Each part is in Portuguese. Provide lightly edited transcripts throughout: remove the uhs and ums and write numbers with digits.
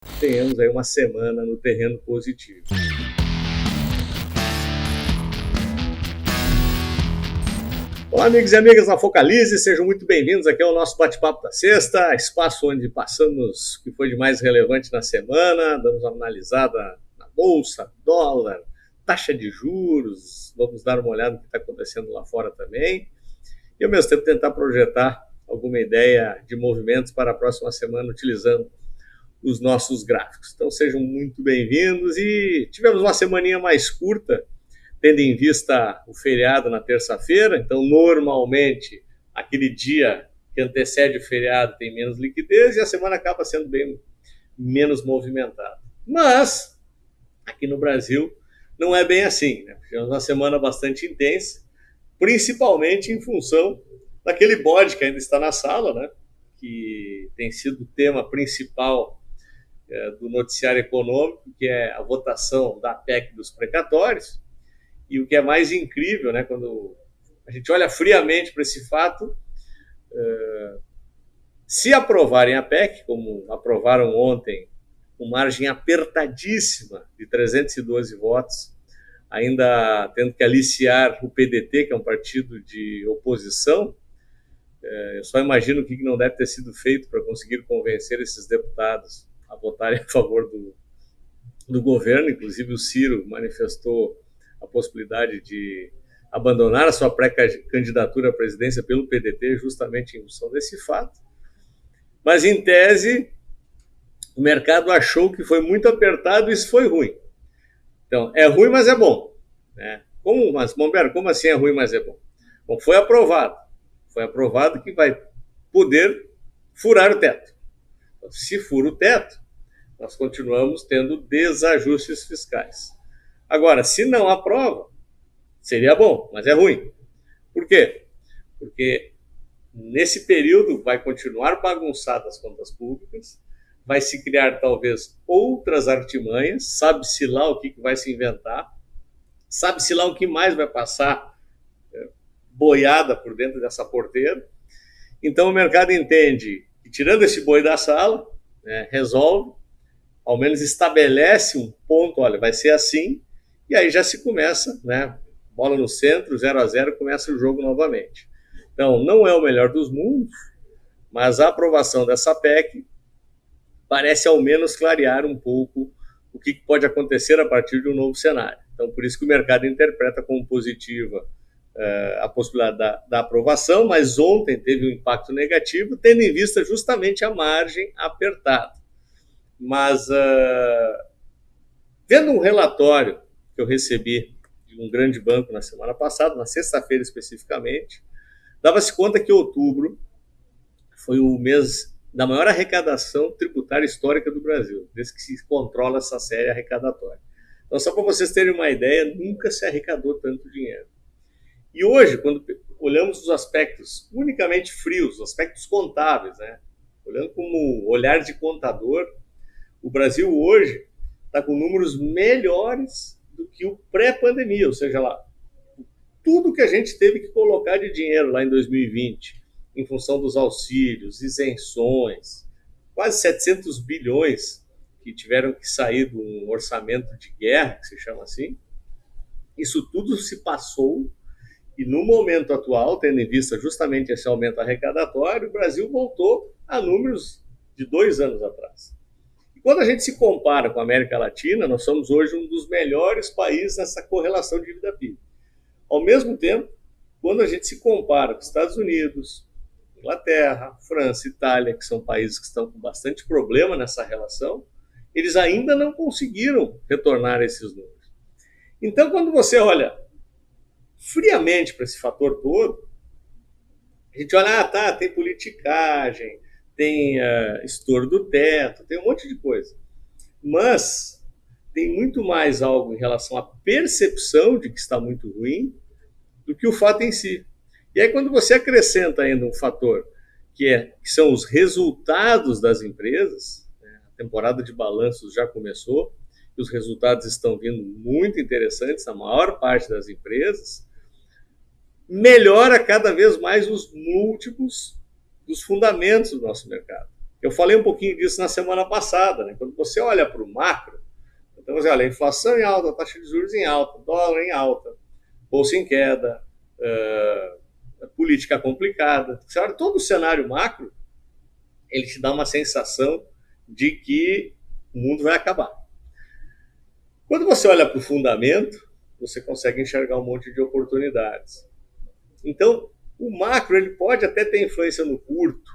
tenhamos aí uma semana no terreno positivo. Olá, amigos e amigas da Focalize, sejam muito bem-vindos aqui ao nosso bate-papo da sexta, espaço onde passamos o que foi de mais relevante na semana, damos uma analisada na bolsa, dólar, taxa de juros, vamos dar uma olhada no que está acontecendo lá fora também, e ao mesmo tempo tentar projetar alguma ideia de movimentos para a próxima semana utilizando os nossos gráficos. Então sejam muito bem-vindos e tivemos uma semaninha mais curta, tendo em vista o feriado na terça-feira, então normalmente aquele dia que antecede o feriado tem menos liquidez e a semana acaba sendo bem menos movimentada. Mas aqui no Brasil não é bem assim, né? Tivemos uma semana bastante intensa, principalmente em função daquele bode que ainda está na sala, né? Que tem sido o tema principal do noticiário econômico, que é a votação da PEC dos precatórios. E o que é mais incrível, né, quando a gente olha friamente para esse fato, se aprovarem a PEC, como aprovaram ontem, com margem apertadíssima de 312 votos, ainda tendo que aliciar o PDT, que é um partido de oposição, eu só imagino o que não deve ter sido feito para conseguir convencer esses deputados a votarem a favor do governo. Inclusive o Ciro manifestou a possibilidade de abandonar a sua pré-candidatura à presidência pelo PDT justamente em função desse fato. Mas, em tese, o mercado achou que foi muito apertado e isso foi ruim. Então, é ruim, mas é bom. Né? Como assim é ruim, mas é bom? Bom, foi aprovado. Foi aprovado que vai poder furar o teto. Então, se fura o teto, nós continuamos tendo desajustes fiscais. Agora, se não aprova, seria bom, mas é ruim. Por quê? Porque nesse período vai continuar bagunçadas as contas públicas, vai se criar talvez outras artimanhas, sabe-se lá o que vai se inventar, sabe-se lá o que mais vai passar boiada por dentro dessa porteira. Então o mercado entende que, tirando esse boi da sala, resolve, ao menos estabelece um ponto, olha, vai ser assim, e aí já se começa, né? Bola no centro, 0-0, começa o jogo novamente. Então, não é o melhor dos mundos, mas a aprovação dessa PEC parece ao menos clarear um pouco o que pode acontecer a partir de um novo cenário. Então, por isso que o mercado interpreta como positiva a possibilidade da aprovação, mas ontem teve um impacto negativo, tendo em vista justamente a margem apertada. Mas, vendo um relatório que eu recebi de um grande banco na semana passada, na sexta-feira especificamente, dava-se conta que outubro foi o mês da maior arrecadação tributária histórica do Brasil, desde que se controla essa série arrecadatória. Então, só para vocês terem uma ideia, nunca se arrecadou tanto dinheiro. E hoje, quando olhamos os aspectos unicamente frios, os aspectos contábeis, né? Olhando como olhar de contador, o Brasil hoje está com números melhores do que o pré-pandemia, ou seja, lá, tudo que a gente teve que colocar de dinheiro lá em 2020, em função dos auxílios, isenções, quase 700 bilhões que tiveram que sair de um orçamento de guerra, que se chama assim, isso tudo se passou e no momento atual, tendo em vista justamente esse aumento arrecadatório, o Brasil voltou a números de 2 anos atrás. E quando a gente se compara com a América Latina, nós somos hoje um dos melhores países nessa correlação de dívida-PIB. Ao mesmo tempo, quando a gente se compara com Estados Unidos, Inglaterra, França, Itália, que são países que estão com bastante problema nessa relação, eles ainda não conseguiram retornar esses números. Então, quando você olha friamente para esse fator todo, a gente olha, tem politicagem, tem estouro do teto, tem um monte de coisa. Mas tem muito mais algo em relação à percepção de que está muito ruim do que o fato em si. E aí quando você acrescenta ainda um fator que são os resultados das empresas, né, a temporada de balanços já começou, e os resultados estão vindo muito interessantes na maior parte das empresas, melhora cada vez mais os múltiplos dos fundamentos do nosso mercado. Eu falei um pouquinho disso na semana passada, né? Quando você olha para o macro, então você olha a inflação em alta, a taxa de juros em alta, dólar em alta, bolsa em queda, política complicada. Você olha todo o cenário macro, ele te dá uma sensação de que o mundo vai acabar. Quando você olha para o fundamento, você consegue enxergar um monte de oportunidades. Então, o macro ele pode até ter influência no curto,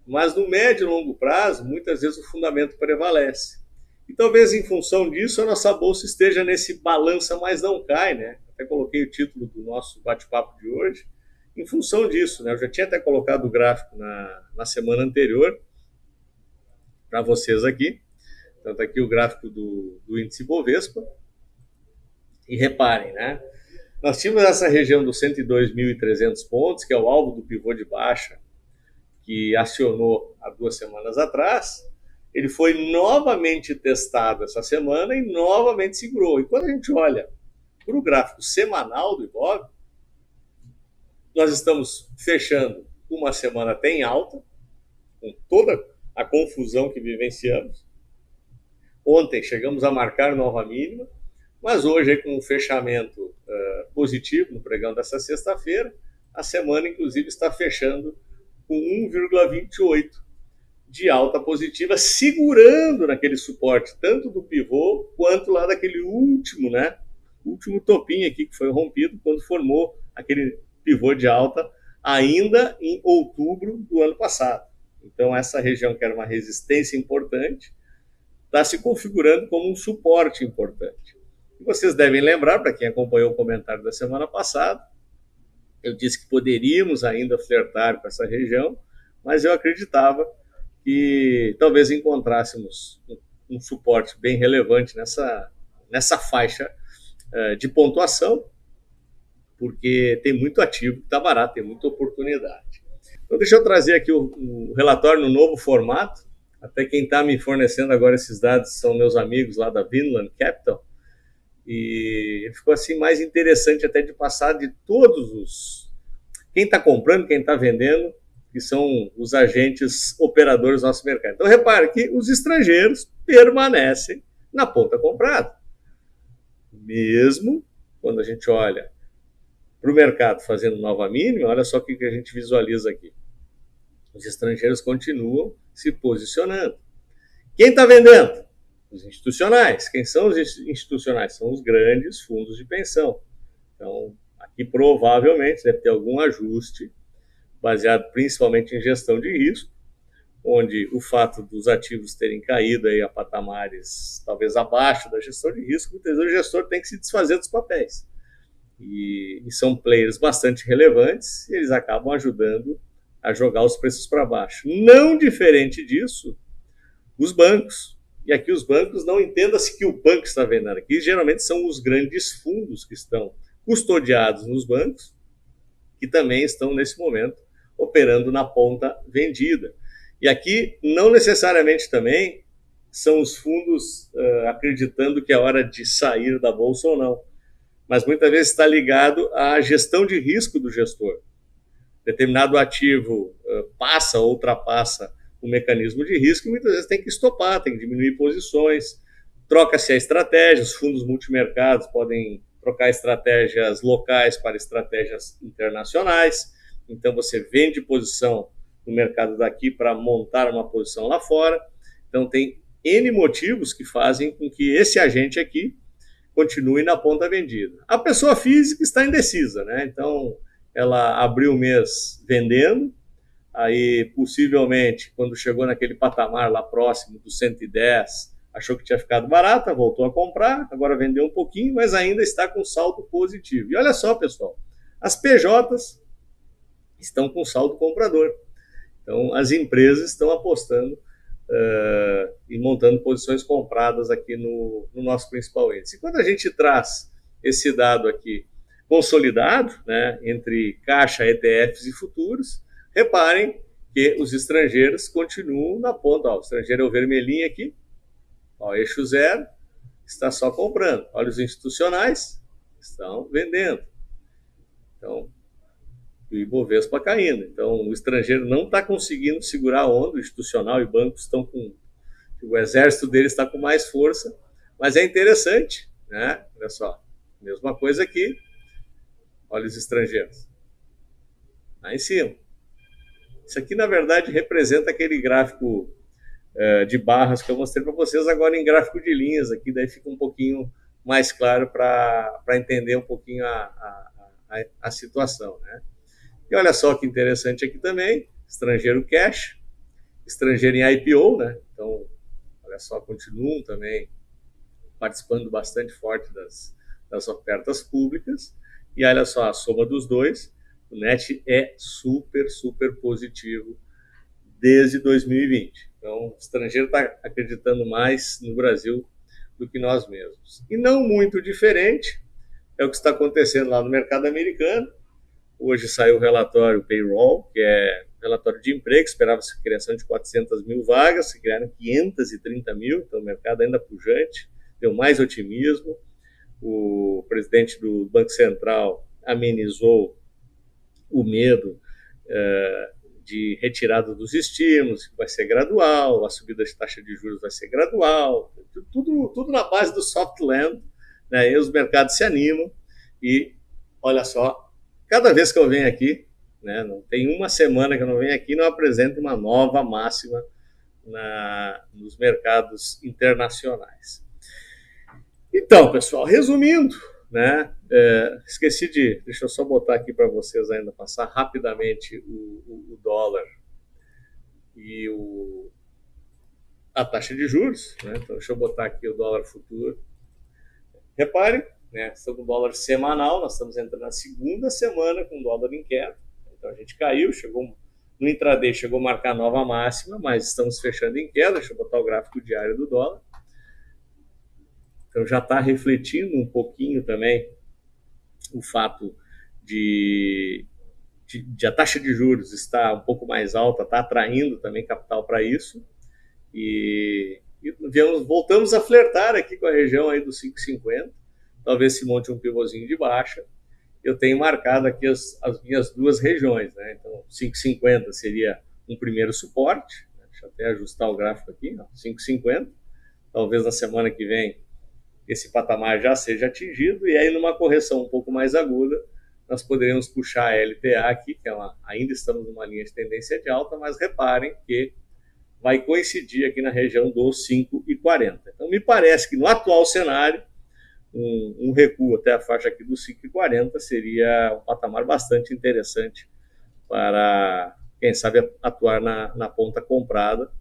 mas no médio e longo prazo, muitas vezes o fundamento prevalece. E talvez em função disso a nossa bolsa esteja nesse balança, mas não cai, né? Até coloquei o título do nosso bate-papo de hoje em função disso, né? Eu já tinha até colocado o gráfico na semana anterior para vocês aqui. Então tá aqui o gráfico do índice Bovespa. E reparem, né? Nós tínhamos essa região dos 102.300 pontos, que é o alvo do pivô de baixa, que acionou há 2 semanas atrás. Ele foi novamente testado essa semana e novamente segurou. E quando a gente olha para o gráfico semanal do Ibov, nós estamos fechando uma semana até em alta, com toda a confusão que vivenciamos. Ontem chegamos a marcar nova mínima, mas hoje, com um fechamento positivo no pregão dessa sexta-feira, a semana, inclusive, está fechando com 1,28 de alta positiva, segurando naquele suporte, tanto do pivô, quanto lá daquele último, né? Último topinho aqui, que foi rompido quando formou aquele pivô de alta, ainda em outubro do ano passado. Então, essa região, que era uma resistência importante, está se configurando como um suporte importante. E vocês devem lembrar, para quem acompanhou o comentário da semana passada, eu disse que poderíamos ainda flertar com essa região, mas eu acreditava que talvez encontrássemos um suporte bem relevante nessa faixa de pontuação, porque tem muito ativo, está barato, tem muita oportunidade. Então deixa eu trazer aqui o relatório no novo formato. Até quem está me fornecendo agora esses dados são meus amigos lá da Vinland Capital, e ficou assim mais interessante até de passar de todos quem está comprando, quem está vendendo, que são os agentes operadores do nosso mercado. Então repare que os estrangeiros permanecem na ponta comprada. Mesmo quando a gente olha para o mercado fazendo nova mínima, olha só o que a gente visualiza aqui. Os estrangeiros continuam se posicionando. Quem está vendendo? Os institucionais. Quem são os institucionais? São os grandes fundos de pensão. Então, aqui provavelmente deve ter algum ajuste, baseado principalmente em gestão de risco, onde o fato dos ativos terem caído aí a patamares talvez abaixo da gestão de risco, muitas vezes o gestor tem que se desfazer dos papéis. E são players bastante relevantes e eles acabam ajudando a jogar os preços para baixo. Não diferente disso, os bancos. E aqui os bancos, não entenda-se que o banco está vendendo. Aqui geralmente são os grandes fundos que estão custodiados nos bancos, que também estão nesse momento operando na ponta vendida. E aqui não necessariamente também são os fundos acreditando que é hora de sair da bolsa ou não, mas muitas vezes está ligado à gestão de risco do gestor. Determinado ativo passa ou ultrapassa o mecanismo de risco e muitas vezes tem que estopar, tem que diminuir posições, troca-se a estratégia, os fundos multimercados podem trocar estratégias locais para estratégias internacionais, então você vende posição no mercado daqui para montar uma posição lá fora, então tem N motivos que fazem com que esse agente aqui continue na ponta vendida. A pessoa física está indecisa, né? Então ela abriu o mês vendendo, aí possivelmente quando chegou naquele patamar lá próximo dos 110, achou que tinha ficado barata, voltou a comprar, agora vendeu um pouquinho, mas ainda está com saldo positivo. E olha só, pessoal, as PJs estão com saldo comprador. Então as empresas estão apostando e montando posições compradas aqui no nosso principal índice. E quando a gente traz esse dado aqui consolidado, né, entre caixa, ETFs e futuros, reparem que os estrangeiros continuam na ponta. Ó, o estrangeiro é o vermelhinho aqui, ó, eixo zero, está só comprando. Olha, os institucionais estão vendendo. Então, e o Ibovespa caindo. Então, o estrangeiro não está conseguindo segurar a onda, o institucional e bancos estão com... O exército deles está com mais força, mas é interessante, né? Olha só, mesma coisa aqui, olha os estrangeiros, lá em cima. Isso aqui, na verdade, representa aquele gráfico de barras que eu mostrei para vocês agora em gráfico de linhas aqui, daí fica um pouquinho mais claro para entender um pouquinho a situação, né? E olha só que interessante aqui também, estrangeiro cash, estrangeiro em IPO, né? Então, olha só, continuam também participando bastante forte das ofertas públicas, e olha só, a soma dos dois, o net é super, super positivo desde 2020. Então, o estrangeiro está acreditando mais no Brasil do que nós mesmos. E não muito diferente é o que está acontecendo lá no mercado americano. Hoje saiu o relatório Payroll, que é relatório de emprego, esperava-se criação de 400 mil vagas, se criaram 530 mil, então o mercado ainda pujante, deu mais otimismo. O presidente do Banco Central amenizou o medo de retirada dos estímulos, que vai ser gradual, a subida de taxa de juros vai ser gradual, tudo na base do soft land, né? E os mercados se animam e, olha só, cada vez que eu venho aqui, né, não tem uma semana que eu não venho aqui e não apresento uma nova máxima nos mercados internacionais. Então, pessoal, resumindo, né, deixa eu só botar aqui para vocês ainda, passar rapidamente o dólar e a taxa de juros, né? Então, deixa eu botar aqui o dólar futuro. Reparem, né, estamos com dólar semanal, nós estamos entrando na segunda semana com dólar em queda. Então, a gente caiu, chegou no intraday, chegou a marcar nova máxima, mas estamos fechando em queda. Deixa eu botar o gráfico diário do dólar. Então, já está refletindo um pouquinho também o fato de a taxa de juros estar um pouco mais alta, está atraindo também capital para isso. E voltamos a flertar aqui com a região aí dos 5,50. Talvez se monte um pivôzinho de baixa. Eu tenho marcado aqui as minhas duas regiões, né? Então, 5,50 seria um primeiro suporte. Deixa eu até ajustar o gráfico aqui, 5,50. Talvez na semana que vem esse patamar já seja atingido, e aí numa correção um pouco mais aguda, nós poderíamos puxar a LTA aqui, que ainda estamos numa linha de tendência de alta, mas reparem que vai coincidir aqui na região dos 5,40. Então, me parece que no atual cenário, um recuo até a faixa aqui dos 5,40 seria um patamar bastante interessante para, quem sabe, atuar na ponta comprada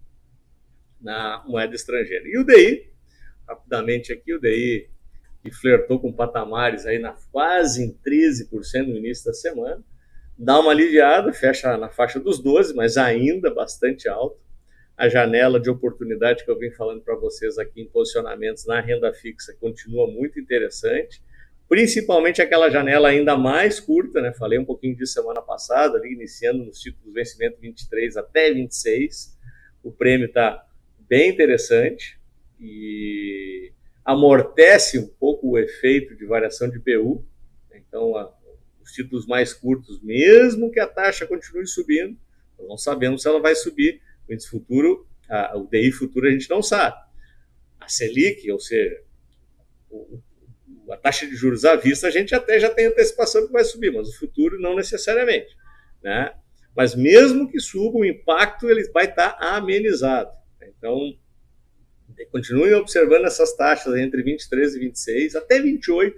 na moeda estrangeira. E o DI, rapidamente aqui, o DI que flertou com patamares aí quase em 13% no início da semana, dá uma aliviada, fecha na faixa dos 12%, mas ainda bastante alto. A janela de oportunidade que eu vim falando para vocês aqui em posicionamentos na renda fixa continua muito interessante, principalmente aquela janela ainda mais curta, né? Falei um pouquinho disso semana passada, ali iniciando nos títulos vencimento 23 até 26, o prêmio está bem interessante e amortece um pouco o efeito de variação de PU. Então, os títulos mais curtos, mesmo que a taxa continue subindo, nós não sabemos se ela vai subir. O índice futuro, o DI futuro, a gente não sabe. A Selic, ou seja, a taxa de juros à vista, a gente até já tem antecipação que vai subir, mas o futuro não necessariamente, né? Mas mesmo que suba, o impacto ele vai estar amenizado. Então, continuem observando essas taxas entre 23 e 26, até 28.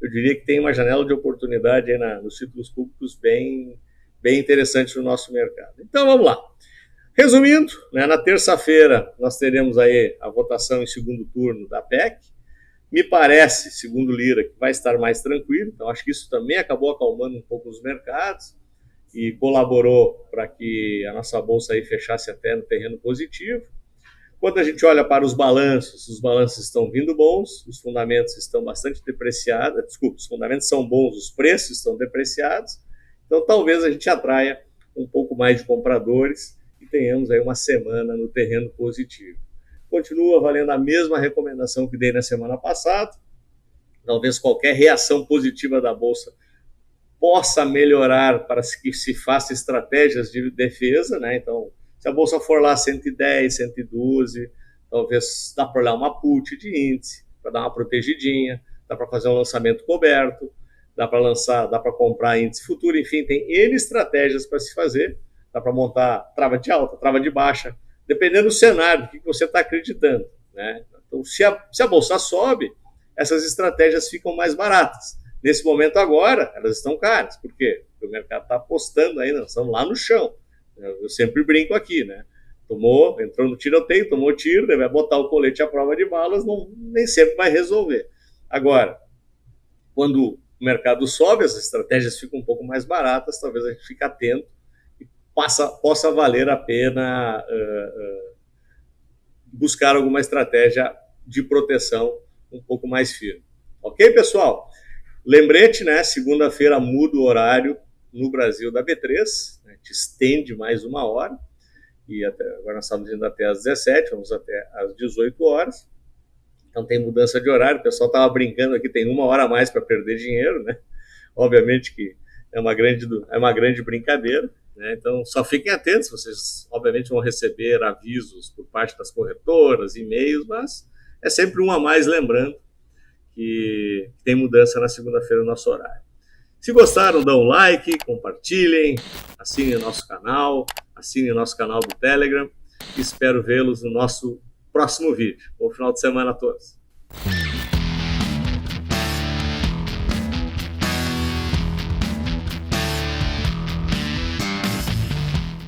Eu diria que tem uma janela de oportunidade aí nos títulos públicos bem interessante no nosso mercado. Então, vamos lá. Resumindo, né, na terça-feira nós teremos aí a votação em segundo turno da PEC. Me parece, segundo Lira, que vai estar mais tranquilo. Então, acho que isso também acabou acalmando um pouco os mercados e colaborou para que a nossa bolsa aí fechasse até no terreno positivo. Quando a gente olha para os balanços estão vindo bons, os fundamentos estão bastante depreciados. Desculpa, os fundamentos são bons, os preços estão depreciados. Então, talvez a gente atraia um pouco mais de compradores e tenhamos aí uma semana no terreno positivo. Continua valendo a mesma recomendação que dei na semana passada. Talvez qualquer reação positiva da Bolsa possa melhorar para que se faça estratégias de defesa, né? Então, se a bolsa for lá 110, 112, talvez dá para olhar uma put de índice, para dar uma protegidinha, dá para fazer um lançamento coberto, dá para comprar índice futuro, enfim, tem N estratégias para se fazer, dá para montar trava de alta, trava de baixa, dependendo do cenário, do que você está acreditando, né? Então, se a bolsa sobe, essas estratégias ficam mais baratas. Nesse momento agora, elas estão caras. Por quê? Porque o mercado está apostando ainda, nós estamos lá no chão. Eu sempre brinco aqui, né? Entrou no tiroteio, tomou tiro, vai botar o colete à prova de balas, nem sempre vai resolver. Agora, quando o mercado sobe, as estratégias ficam um pouco mais baratas, talvez a gente fique atento e possa valer a pena buscar alguma estratégia de proteção um pouco mais firme. Ok, pessoal? Lembrete, né? Segunda-feira muda o horário no Brasil da B3, né, a gente estende mais 1 hora, e agora nós estamos indo até às 17, vamos até às 18 horas. Então tem mudança de horário, o pessoal estava brincando aqui, tem 1 hora a mais para perder dinheiro, né? Obviamente que é uma grande brincadeira, né? Então só fiquem atentos, vocês obviamente vão receber avisos por parte das corretoras, e-mails, mas é sempre 1 a mais, lembrando que tem mudança na segunda-feira no nosso horário. Se gostaram, dão um like, compartilhem, assinem o nosso canal do Telegram. Espero vê-los no nosso próximo vídeo. Bom final de semana a todos.